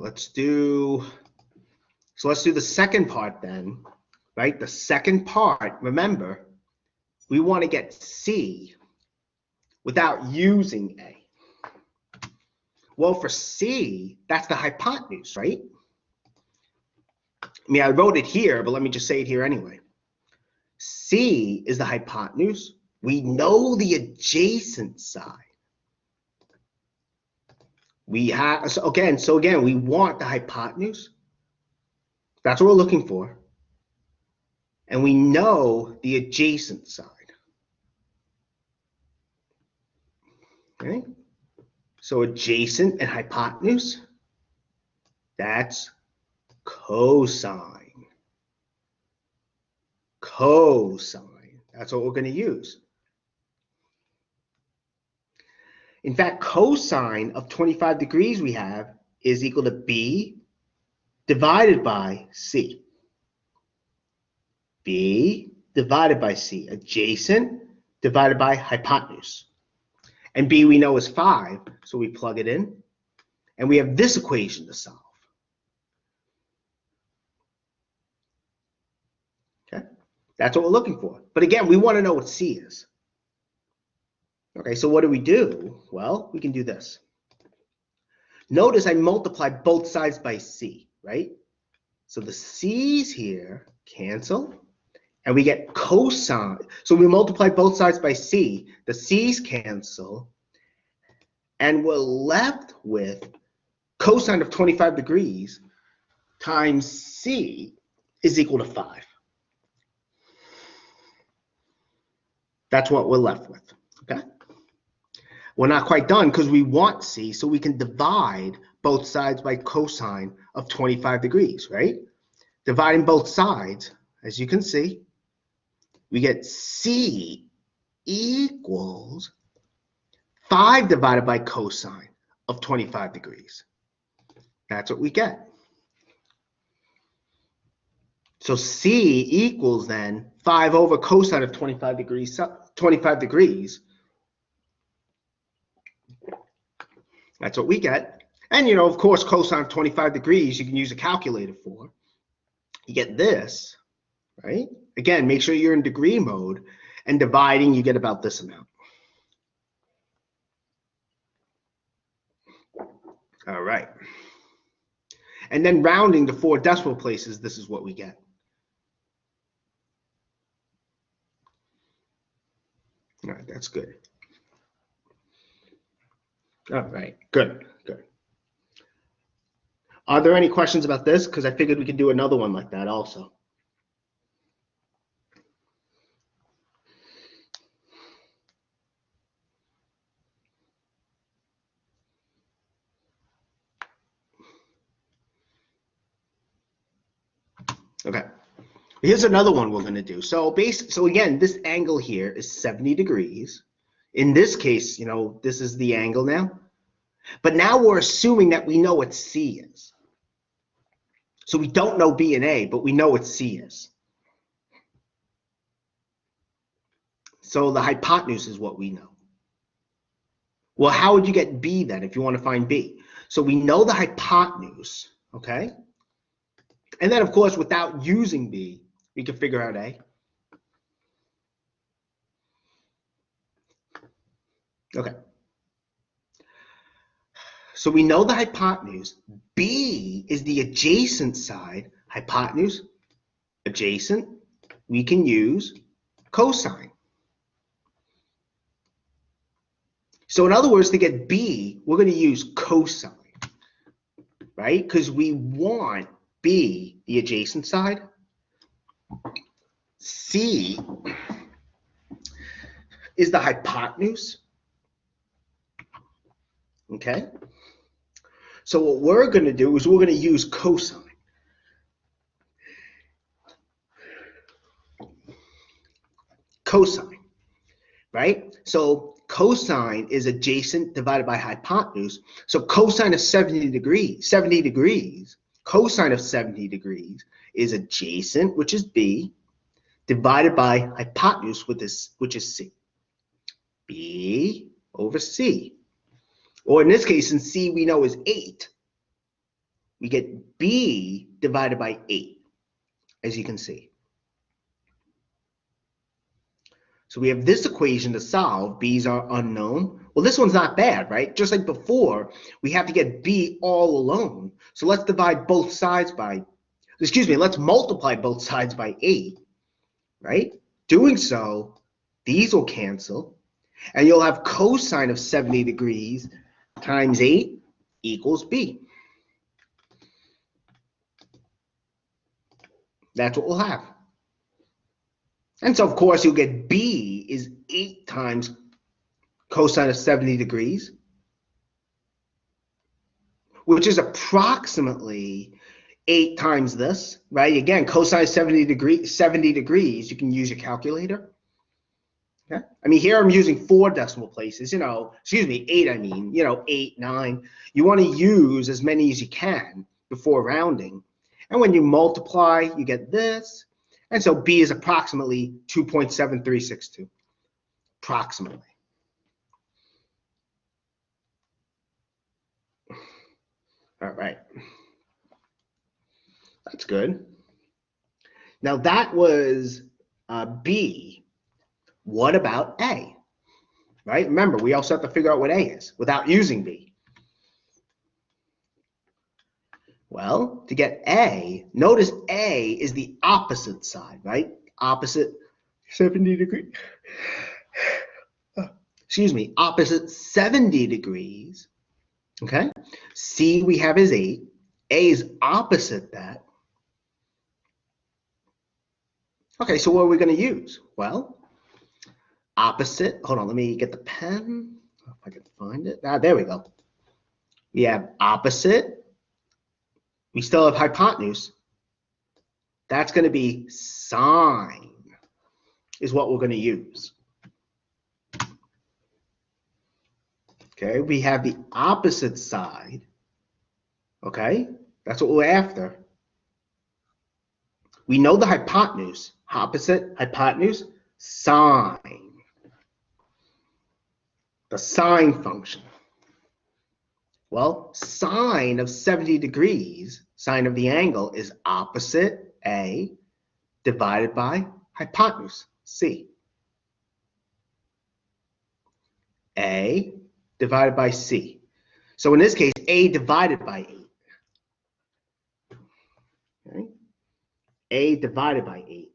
let's do the second part then, right? The second part, remember, we want to get C without using A. Well, for C, that's the hypotenuse, right? I mean, I wrote it here, but let me just say it here anyway. C is the hypotenuse. We know the adjacent side. We have, so again, we want the hypotenuse. That's what we're looking for. And we know the adjacent side. Okay? So adjacent and hypotenuse, that's cosine. Cosine. That's what we're going to use. In fact, cosine of 25 degrees we have is equal to B divided by C. B divided by C. Adjacent divided by hypotenuse. And B we know is 5, so we plug it in. And we have this equation to solve. Okay? That's what we're looking for. But again, we want to know what C is. Okay, so what do we do? Well, we can do this. Notice I multiply both sides by C, right? So the C's here cancel, and we get cosine. So we multiply both sides by C. The C's cancel, and we're left with cosine of 25 degrees times C is equal to 5. That's what we're left with, okay? We're not quite done because we want C, so we can divide both sides by cosine of 25 degrees, right? Dividing both sides, as you can see, we get C equals 5 divided by cosine of 25 degrees. That's what we get. So C equals then 5 over cosine of 25 degrees. That's what we get. And, you know, of course, cosine of 25 degrees, you can use a calculator for. You get this, right? Again, make sure you're in degree mode. And dividing, you get about this amount. All right. And then rounding to 4 decimal places, this is what we get. All right, that's good. All right, good, good. Are there any questions about this? Because I figured we could do another one like that also. Okay, here's another one we're going to do. So again, this angle here is 70 degrees. In this case, you know, this is the angle now. But now we're assuming that we know what C is. So we don't know B and A, but we know what C is. So the hypotenuse is what we know. Well, how would you get B then if you want to find B? So we know the hypotenuse, okay? And then, of course, without using B, we can figure out A. Okay. So we know the hypotenuse. B is the adjacent side. Hypotenuse, adjacent. We can use cosine. So in other words, to get B, we're going to use cosine, right? Because we want B, the adjacent side. C is the hypotenuse. Okay? So what we're going to do is we're going to use cosine. Cosine, right? So cosine is adjacent divided by hypotenuse. So cosine of 70 degrees, cosine of 70 degrees is adjacent, which is B, divided by hypotenuse, which is C. B over C. Or in this case, since C we know is 8, we get b divided by 8, as you can see. So we have this equation to solve. B's are unknown. Well, this one's not bad, right? Just like before, we have to get b all alone. So let's divide both sides by, let's multiply both sides by 8, right? Doing so, these will cancel, and you'll have cosine of 70 degrees times 8 equals b. That's what we'll have. And so, of course, you'll get b is 8 times cosine of 70 degrees, which is approximately 8 times this, right? Again, cosine 70 degrees, you can use your calculator. Okay? I mean, here I'm using 4 decimal places, 8, 8, 9. You want to use as many as you can before rounding. And when you multiply, you get this. And so b is approximately 2.7362, approximately. All right. That's good. Now that was b. What about a? Right? Remember, we also have to figure out what a is without using b. Well, to get a, notice a is the opposite side, right? Opposite 70 degrees. Opposite 70 degrees. Okay? C we have is 8. A is opposite that. Okay, so what are we going to use? Well, opposite, hold on, let me get the pen, if I can find it. There we go. We have opposite. We still have hypotenuse. That's going to be sine, is what we're going to use. Okay, we have the opposite side. Okay, that's what we're after. We know the hypotenuse. Opposite, hypotenuse, sine. The sine function. Well, sine of 70 degrees, sine of the angle, is opposite A divided by hypotenuse, C. A divided by C. So in this case, A divided by 8. Okay? A divided by 8.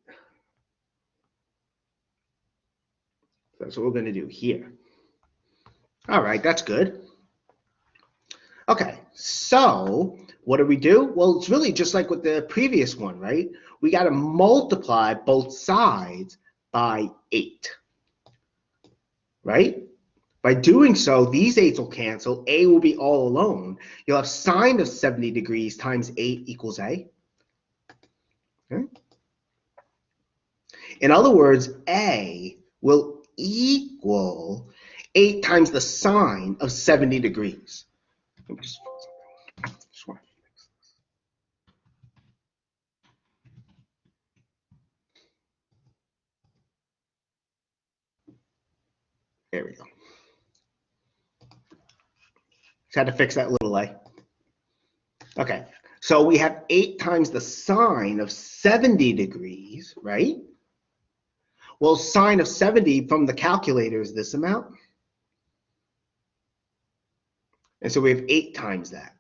That's what we're going to do here. All right, that's good. Okay, so what do we do? Well, it's really just like with the previous one, right? We got to multiply both sides by 8, right? By doing so, these 8s will cancel. A will be all alone. You'll have sine of 70 degrees times 8 equals A. Okay? In other words, A will equal 8 times the sine of 70 degrees. Let me just want to fix this. There we go. Just had to fix that little A. Okay, so we have 8 times the sine of 70 degrees, right? Well, sine of 70 from the calculator is this amount. And so we have 8 times that,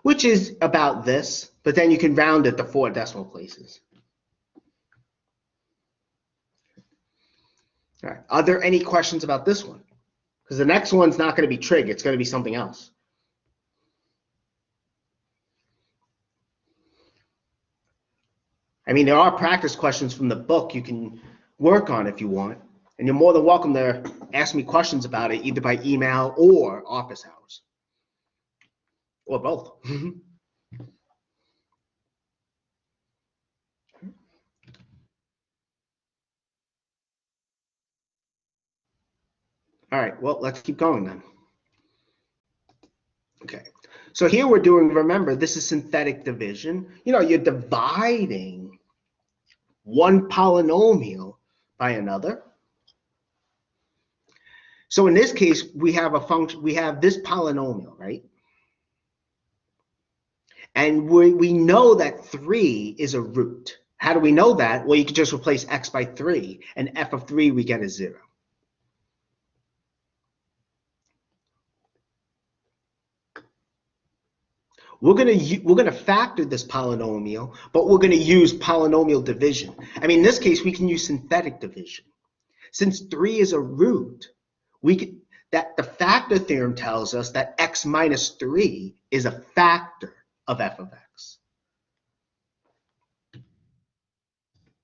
which is about this, but then you can round it to 4 decimal places. All right. Are there any questions about this one? Because the next one's not going to be trig, it's going to be something else. I mean, there are practice questions from the book you can work on if you want, and you're more than welcome to ask me questions about it either by email or office hours, or both. All right, well, let's keep going then. Okay, so here we're doing, remember, this is synthetic division. You know, you're dividing one polynomial by another. So in this case, we have a function, we have this polynomial, right? And we know that 3 is a root. How do we know that? Well, you can just replace x by 3, and f of 3 we get is 0. We're gonna factor this polynomial, but we're gonna use polynomial division. I mean, in this case, we can use synthetic division. Since 3 is a root, that the factor theorem tells us that x minus 3 is a factor of f of x.